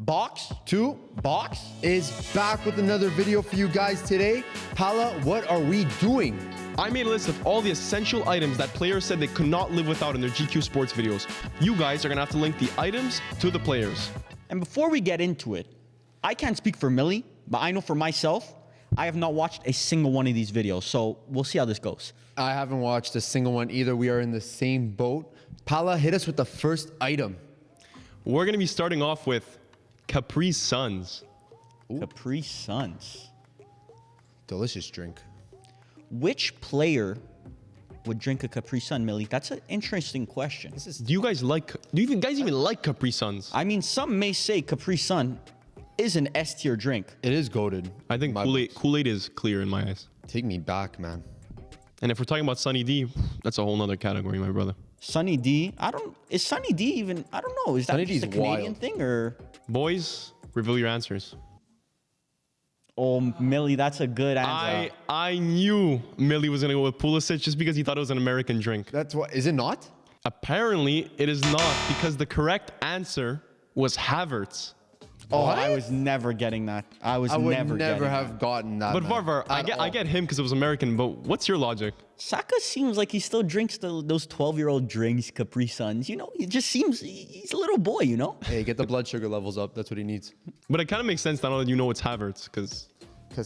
Box 2 Box is back with another video for you guys today. Pala, what are we doing? I made a list of all the essential items that players said they could not live without in their GQ Sports videos. You guys are gonna have to link the items to the players. And before we get into it, I can't speak for Millie, but I know for myself, I have not watched a single one of these videos, so we'll see how this goes. I haven't watched a single one either. We are in the same boat. Pala, hit us with the first item. We're gonna be starting off with Capri Suns. Capri Suns. Delicious drink. Which player would drink a Capri Sun, Millie? That's an interesting question. Do you guys even like Capri Suns? I mean, some may say Capri Sun is an S tier drink. It is goated. I think Kool-Aid is clear in my eyes. Take me back, man. And if we're talking about Sunny D, that's a whole nother category, my brother. Sunny D, is Sunny D even, I don't know, is that Sunny just D's a Canadian wild. thing or? Boys, reveal your answers. Oh, Millie, that's a good answer. I knew Millie was gonna go with Pulisic just because he thought it was an American drink. That's what, is it not? Apparently, it is not because the correct answer was Havertz. Oh, What? I was never getting that. I would never have gotten that. But man. Varvar, I get him because it was American, but what's your logic? Saka seems like he still drinks those 12-year-old drinks, Capri Suns. You know, he just seems, he's a little boy, you know? Hey, get the blood sugar levels up. That's what he needs. But it kind of makes sense now that you know it's Havertz because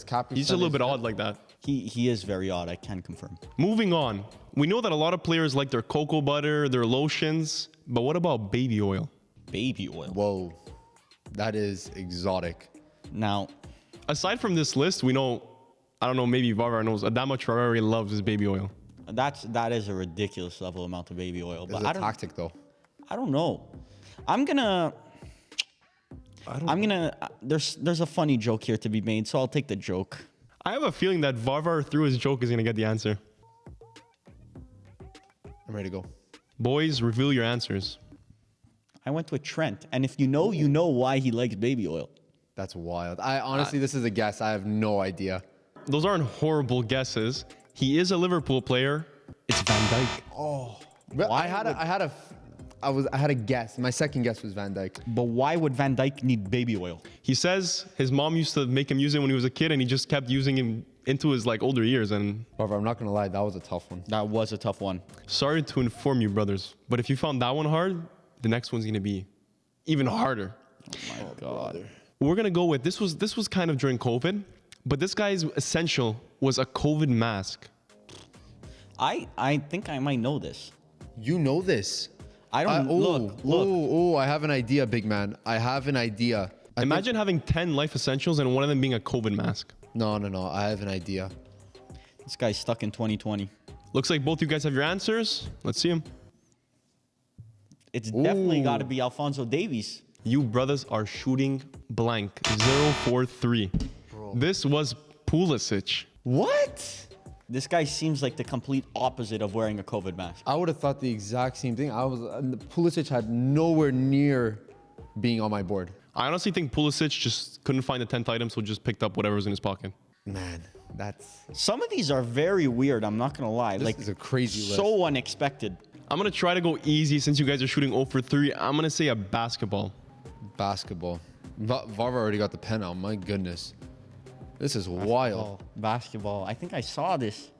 Capri he's just a little bit odd like that. He is very odd, I can confirm. Moving on, we know that a lot of players like their cocoa butter, their lotions, but what about baby oil? Baby oil. Whoa, that is exotic. Now, Aside from this list, we know, I don't know, maybe Varvar knows, that much Ferrari loves his baby oil. that is a ridiculous level amount of baby oil. But It's a tactic, though. I don't know. There's a funny joke here to be made, so I'll take the joke. I have a feeling that Varvar, through his joke, is going to get the answer. I'm ready to go. Boys, reveal your answers. I went with Trent, and if you know why he likes baby oil. That's wild. I honestly, this is a guess. I have no idea. Those aren't horrible guesses. He is a Liverpool player. It's Van Dijk. But I had a guess. My second guess was Van Dijk. But why would Van Dijk need baby oil? He says his mom used to make him use it when he was a kid, and he just kept using him into his older years. And However, I'm not gonna lie, that was a tough one. That was a tough one. sorry to inform you, brothers, but if you found that one hard, the next one's gonna be even harder. My God. We're gonna go with this was kind of during COVID, but this guy's essential was a COVID mask. I think I might know this. You know this. I don't look. Oh, I have an idea, big man. I have an idea. Imagine having 10 life essentials and one of them being a COVID mask. No. I have an idea. This guy's stuck in 2020. Looks like both you guys have your answers. Let's see them. It's definitely Ooh. got to be Alphonso Davies. You brothers are shooting blank. 043. This was Pulisic. What? This guy seems like the complete opposite of wearing a COVID mask. I would have thought the exact same thing. Pulisic had nowhere near being on my board. I honestly think Pulisic just couldn't find the 10th item, so just picked up whatever was in his pocket. Man, that's Some of these are very weird, I'm not going to lie. this Like, is a crazy list. so unexpected. I'm going to try to go easy since you guys are shooting 0 for 3. I'm going to say a basketball. Basketball. Varvar already got the pen out. My goodness. This is wild. Basketball. I think I saw this.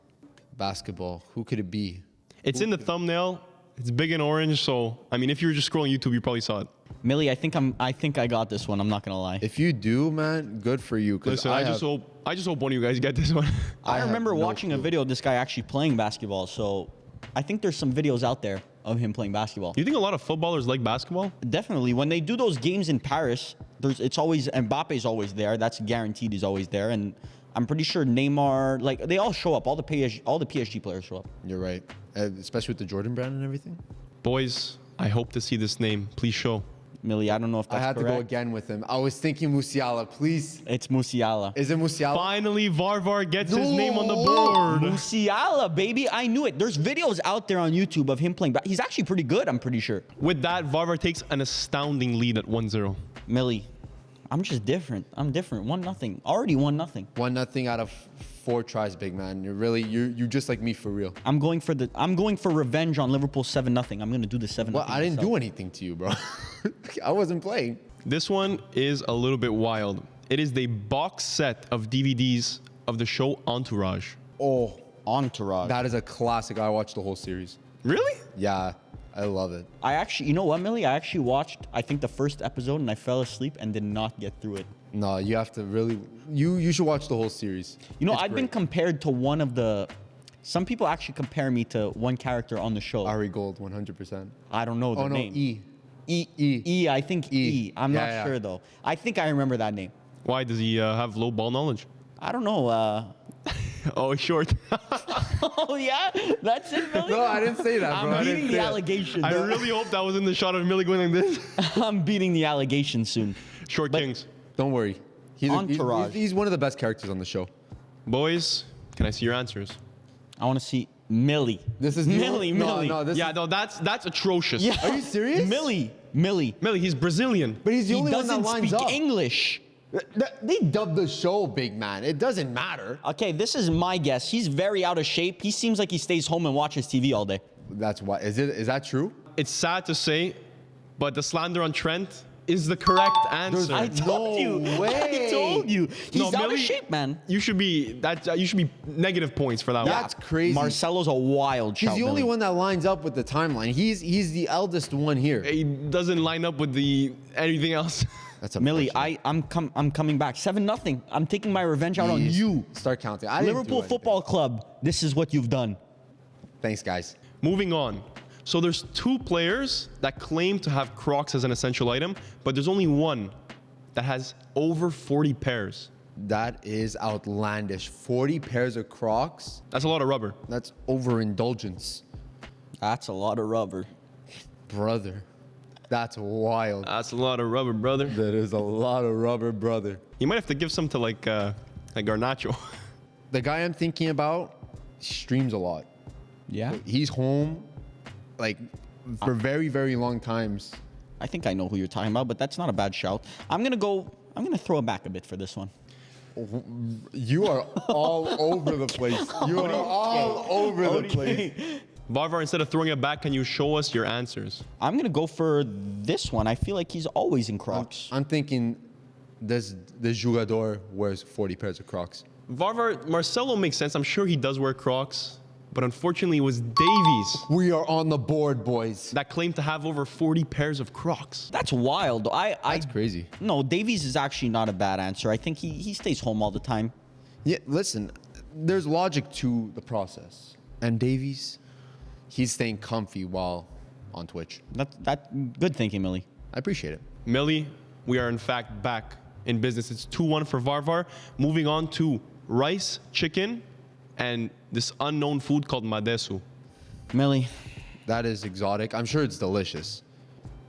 Basketball. Who could it be? It's in the thumbnail. It's big and orange, so I mean, if you were just scrolling YouTube, you probably saw it. Millie, I think I got this one. I'm not going to lie. If you do, man, good for you. Listen, I just hope one of you guys get this one. I have remember no watching a clue. video of this guy actually playing basketball, so I think there's some videos out there of him playing basketball. You think a lot of footballers like basketball? Definitely. When they do those games in Paris, it's always Mbappe's always there. That's guaranteed he's always there. And I'm pretty sure Neymar, like they all show up. All the PSG players show up. You're right. Especially with the Jordan brand and everything. Boys, I hope to see this name. Please show. Millie, I don't know if that's I had correct. to go again with him. I was thinking Musiala, please. It's Musiala. Is it Musiala? Finally, Varvar gets his name on the board. Musiala, baby. I knew it. There's videos out there on YouTube of him playing. He's actually pretty good, I'm pretty sure. With that, Varvar takes an astounding lead at 1-0. Millie, I'm just different. I'm different. 1-0. Already 1-0. 1-0 out of 4 tries, big man. You're just like me for real. I'm going for revenge on Liverpool 7-0. I'm gonna do the 7-0. Well, I didn't do anything to you, bro. I wasn't playing. This one is a little bit wild. It is the box set of DVDs of the show Entourage. Oh, Entourage. that is a classic. I watched the whole series. Really? Yeah, I love it. I actually, you know what, Millie? I actually watched, I think, the first episode and I fell asleep and did not get through it. No, you have to really. You should watch the whole series. You know, It's I've been great. compared to one of the. Some people actually compare me to one character on the show. Ari Gold, 100%. I don't know the Oh no, name. E. E. I think E. I'm Yeah, not yeah. sure though. I think I remember that name. Why does he have low ball knowledge? I don't know. Oh, he's short. Oh yeah, that's it, Millie. No, I didn't say that, bro. I'm I beating didn't the say that. allegation. I really hope that was in the shot of Millie going like this. I'm beating the allegation soon. Short Kings. Don't worry. Entourage. He's one of the best characters on the show. Boys, can I see your answers? I want to see Millie. This is Millie. No, this Yeah, no, that's atrocious. Yeah. Are you serious? Millie. Millie, he's Brazilian. But he's the He only one that doesn't lines speak up. English. They dubbed the show, big man. It doesn't matter. Okay, this is my guess. He's very out of shape. He seems like he stays home and watches TV all day. That's why. Is that true? It's sad to say, but the slander on Trent is the correct answer. I told you. way. I told you. He's No, out Millie- of shape, man. You should be negative points for that one. That's crazy. Marcelo's a wild He's shout, the only Millie. one that lines up with the timeline. He's the eldest one here. He doesn't line up with anything else. That's Millie, unfortunate. I'm coming back. 7-0. I'm taking my revenge out on Jeez. you. Start counting. I didn't do Liverpool anything. Football Club. This is what you've done. Thanks, guys. Moving on. So there's 2 players that claim to have Crocs as an essential item, but there's only one that has over 40 pairs. That is outlandish. 40 pairs of Crocs. That's a lot of rubber. That's overindulgence, That's a lot of rubber. brother. That's wild. That's a lot of rubber, brother. That is a lot of rubber, brother. You might have to give some to like Garnacho. The guy I'm thinking about streams a lot. Yeah. He's home, like, for very, very long times. I think I know who you're talking about, but that's not a bad shout. I'm gonna throw it back a bit for this one. You are all over the place. You are all over the place. Barvar, instead of throwing it back, can you show us your answers? I'm gonna go for this one. I feel like he's always in Crocs. I'm thinking this jugador wears 40 pairs of Crocs. Varvar, Marcelo makes sense. I'm sure he does wear Crocs, but unfortunately it was Davies We are on the board, boys. that claimed to have over 40 pairs of Crocs. That's wild. That's crazy. No, Davies is actually not a bad answer. I think he stays home all the time. Yeah, listen, there's logic to the process. And Davies, he's staying comfy while on Twitch. That good thinking, Millie. I appreciate it. Millie, we are in fact back in business. It's 2-1 for Varvar. Moving on to rice, chicken, and this unknown food called madesu. Millie, That is exotic. I'm sure it's delicious.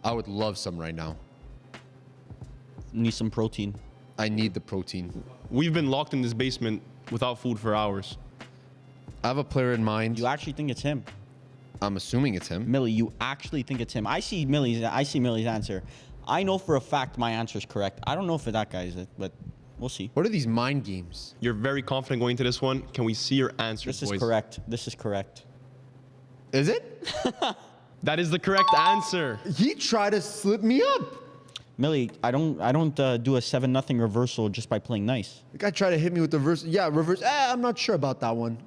I would love some right now. need some protein. I need the protein. We've been locked in this basement without food for hours. I have a player in mind. You actually think it's him? I'm assuming it's him. Millie, you actually think it's him? I see Millie's answer. I know for a fact my answer is correct. I don't know if that guy is it, but we'll see. What are these mind games? You're very confident going into this one. Can we see your answers, This is boys? correct. This is correct. Is it? That is the correct answer. He tried to slip me up. Millie, I don't do a 7-0 reversal just by playing nice. The guy tried to hit me with the reverse. Yeah, reverse. I'm not sure about that one.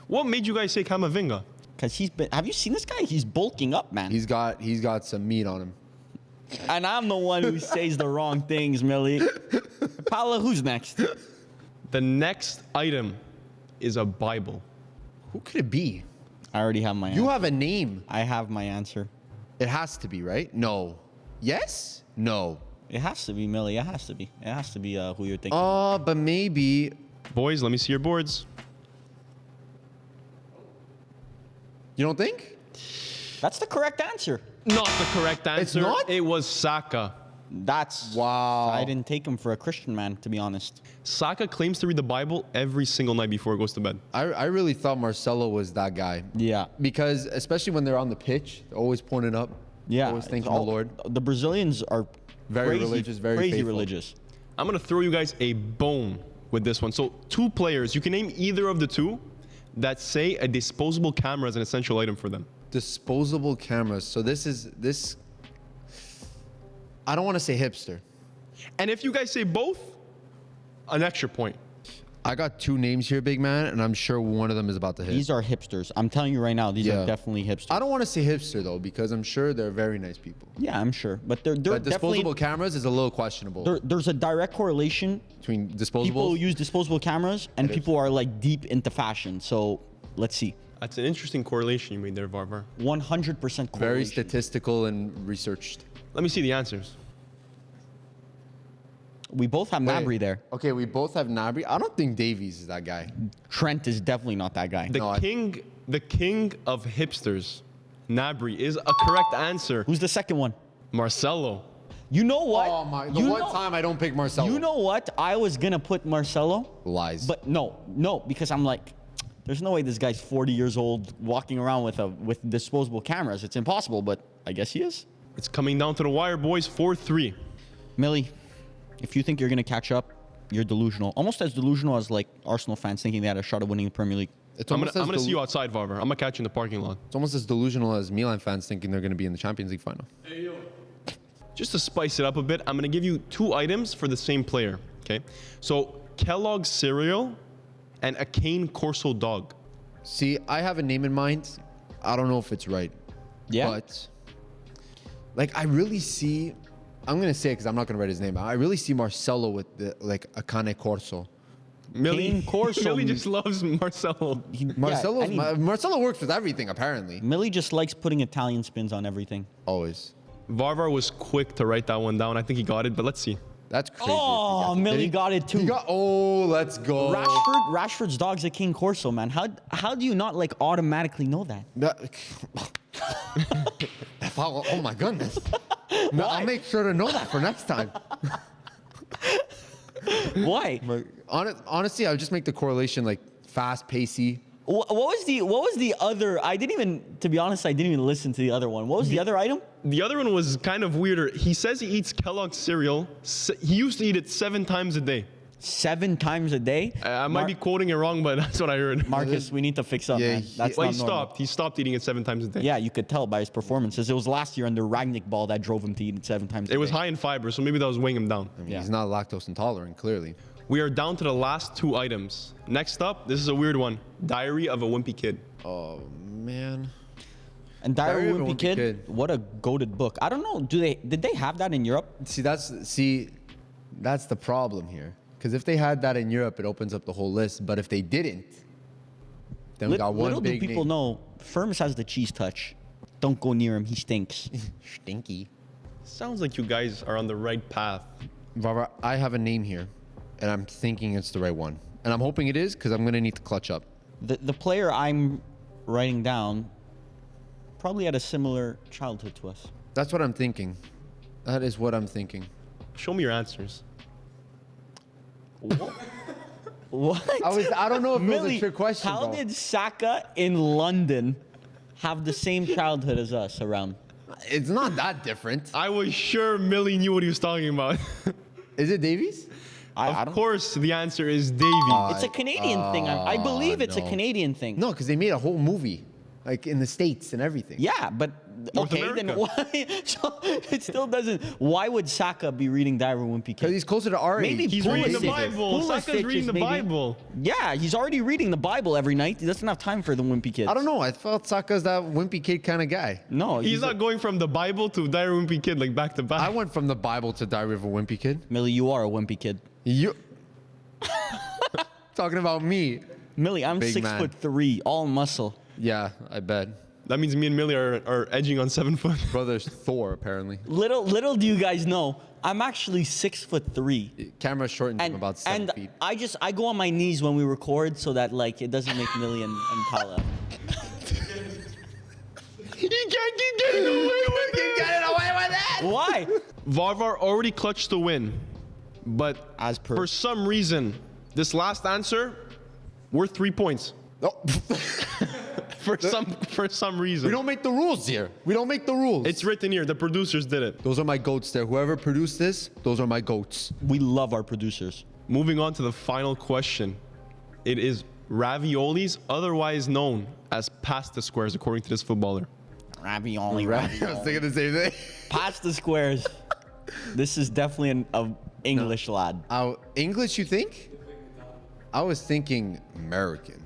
What made you guys say Kamavinga? Cause have you seen this guy? He's bulking up, man. He's got some meat on him. And I'm the one who says the wrong things, Millie. Paula, who's next? The next item is a Bible. Who could it be? I already have my answer. You have a name. I have my answer. It has to be, right? No. Yes? No. It has to be, Millie. It has to be. It has to be who you're thinking. But maybe. Boys, let me see your boards. You don't think? That's the correct answer. Not the correct answer. not? It was Saka. That's Wow. I didn't take him for a Christian man, to be honest. Saka claims to read the Bible every single night before he goes to bed. I really thought Marcelo was that guy. Yeah. Because especially when they're on the pitch, they're always pointing up. Yeah. Always thanking the Lord. The Brazilians are Very crazy, religious, very crazy faithful. religious. I'm going to throw you guys a bone with this one. So 2 players, you can name either of the 2 that say a disposable camera is an essential item for them. Disposable cameras. So this I don't want to say hipster. And if you guys say both, an extra point. I got two names here, big man, and I'm sure one of them is about to hit. These are hipsters. I'm telling you right now, these Yeah. are definitely hipsters. I don't want to say hipster though, because I'm sure they're very nice people. Yeah, I'm sure, but they're But definitely. disposable cameras is a little questionable There's a direct correlation. between disposable. People who use disposable cameras and people are like deep into fashion. So let's see. That's an interesting correlation you made there, Varvar. 100% correlation. Very statistical and researched. Let me see the answers. We both have Mabry there. Okay, we both have Nabry. I don't think Davies is that guy. Trent is definitely not that guy. The No, the king of hipsters, Nabry, is a correct answer. Who's the second one? Marcelo. You know what? Oh my! The You one know- time I don't pick Marcelo. You know what? I was gonna put Marcelo, Lies. but no, because I'm like, there's no way this guy's 40 years old walking around with disposable cameras. It's impossible, but I guess he is. It's coming down to the wire, boys. 4-3. Millie, if you think you're gonna catch up, you're delusional. Almost as delusional as like Arsenal fans thinking they had a shot of winning the Premier League. it's I'm almost gonna as see you outside, Varvar. I'm gonna catch you in the parking lot. It's almost as delusional as Milan fans thinking they're going to be in the Champions League final. Just to spice it up a bit, I'm gonna give you two items for the same player. Okay. So Kellogg's cereal and a Cane Corso dog. See, I have a name in mind. I don't know if it's right. Yeah. But like, I really see. I'm gonna say it because I'm not gonna write his name. I really see Marcelo with like a Cane Corso. Cane Corso. Millie just loves Marcelo. Marcelo works with everything apparently. Millie just likes putting Italian spins on everything. Always. Varvar was quick to write that one down. I think he got it, but let's see. That's crazy. Oh, Did Millie he? got it too. He got. Oh, let's go. Rashford's dog's a King Corso, man. How do you not like automatically know that? Oh my goodness. No, I'll make sure to know that for next time. Why? Honestly, I would just make the correlation like fast, pacey. What was the other? To be honest, I didn't even listen to the other one. What was the other item? The other one was kind of weirder. He says he eats Kellogg's cereal. He used to eat it 7 times a day. 7 times a day? I might be quoting it wrong, but that's what I heard. Marcus, we need to fix up, Yeah, man. That's Well, not he normal. stopped. He stopped eating it 7 times a day. Yeah, you could tell by his performances. It was last year under Ragnick Ball that drove him to eat it 7 times a day. It was high in fiber, so maybe that was weighing him down. I mean, Yeah. he's not lactose intolerant, clearly. We are down to the last 2 items. Next up, this is a weird one. Diary of a Wimpy Kid. Oh man. And Diary of a Wimpy Kid, Kid. what a goated book. I don't know. Did they have that in Europe? See, that's the problem here. Because if they had that in Europe, it opens up the whole list. But if they didn't, then we got one Little do big people name. know, Firmus has the cheese touch. Don't go near him. He stinks. Stinky. Sounds like you guys are on the right path. Barbara, I have a name here, and I'm thinking it's the right one. And I'm hoping it is, because I'm going to need to clutch up. The player I'm writing down probably had a similar childhood to us. That's what I'm thinking. That is what I'm thinking. Show me your answers. What? I don't know if it was Millie, a trick question, how bro. did Saka in London have the same childhood as us around? It's not that different. I was sure Millie knew what he was talking about. Is it Davies? I Of don't. course, the answer is Davy. It's a Canadian thing. I believe it's a no. Canadian thing. No, because they made a whole movie, like in the States and everything. Yeah, but North okay, then America. why? So it still doesn't. Why would Saka be reading Diary of a Wimpy Because Kid? he's closer to our Maybe age. He's Pulisic. reading the Pulisic. Bible. Saka's Pulisic reading is the maybe- Bible. Yeah, he's already reading the Bible every night. He doesn't have time for the Wimpy Kids. I don't know. I felt Saka's that wimpy kid kind of guy. No, He's not going from the Bible to Diary of a Wimpy Kid like back to back. I went from the Bible to Diary of a Wimpy Kid. Millie, you are a Wimpy Kid. You talking about me? Millie, I'm Big man. 6'3", all muscle. Yeah, I bet. That means me and Millie are edging on 7 foot. Brother's Thor apparently. Little do you guys know, I'm actually 6'3". Camera shortened him And, about 7 and feet. I go on my knees when we record so that like it doesn't make Millie and Paula. He can't keep getting away with it. Get it away with it! Why? Varvar already clutched the win, but As per. for some reason, this last answer worth 3 points. No. For some reason. We don't make the rules here. We don't make the rules. It's written here. The producers did it. Those are my goats there. Whoever produced this, those are my goats. We love our producers. Moving on to the final question. It is raviolis, otherwise known as pasta squares, according to this footballer. Ravioli, I was thinking the same thing. Pasta squares. This is definitely a English lad. English, you think? I was thinking American.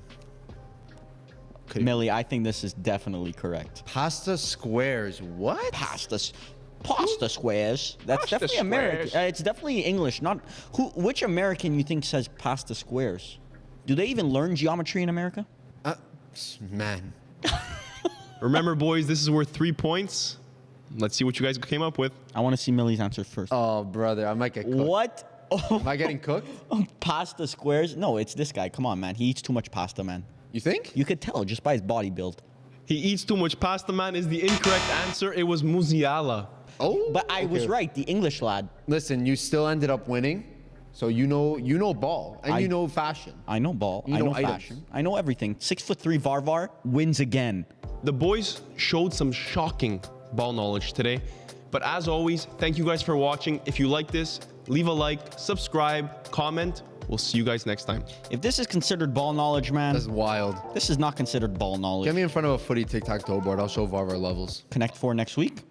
Millie, I think this is definitely correct. Pasta squares. What? Pasta squares. That's Pasta definitely American. squares. It's definitely English. Not who. Which American you think says pasta squares? Do they even learn geometry in America? Man. Remember, boys, this is worth 3 points. Let's see what you guys came up with. I want to see Millie's answer first. Oh, brother, I might get cooked. What? Oh, Am I getting cooked? pasta squares? No, it's this guy. Come on, man. He eats too much pasta, man. You think? You could tell just by his body build. He eats too much pasta, man, is the incorrect answer. It was muziala. Oh, But I was okay. right. The English lad. Listen, you still ended up winning, so you know ball and you know fashion. I know ball. You I know know items. fashion. I know everything. 6'3" Varvar wins again. The boys showed some shocking ball knowledge today. But as always, thank you guys for watching. If you like this, leave a like, subscribe, comment. We'll see you guys next time. If this is considered ball knowledge, man, That's wild. this is not considered ball knowledge. Get me in front of a footy tic-tac-toe board. I'll show Varvar levels. Connect 4 next week.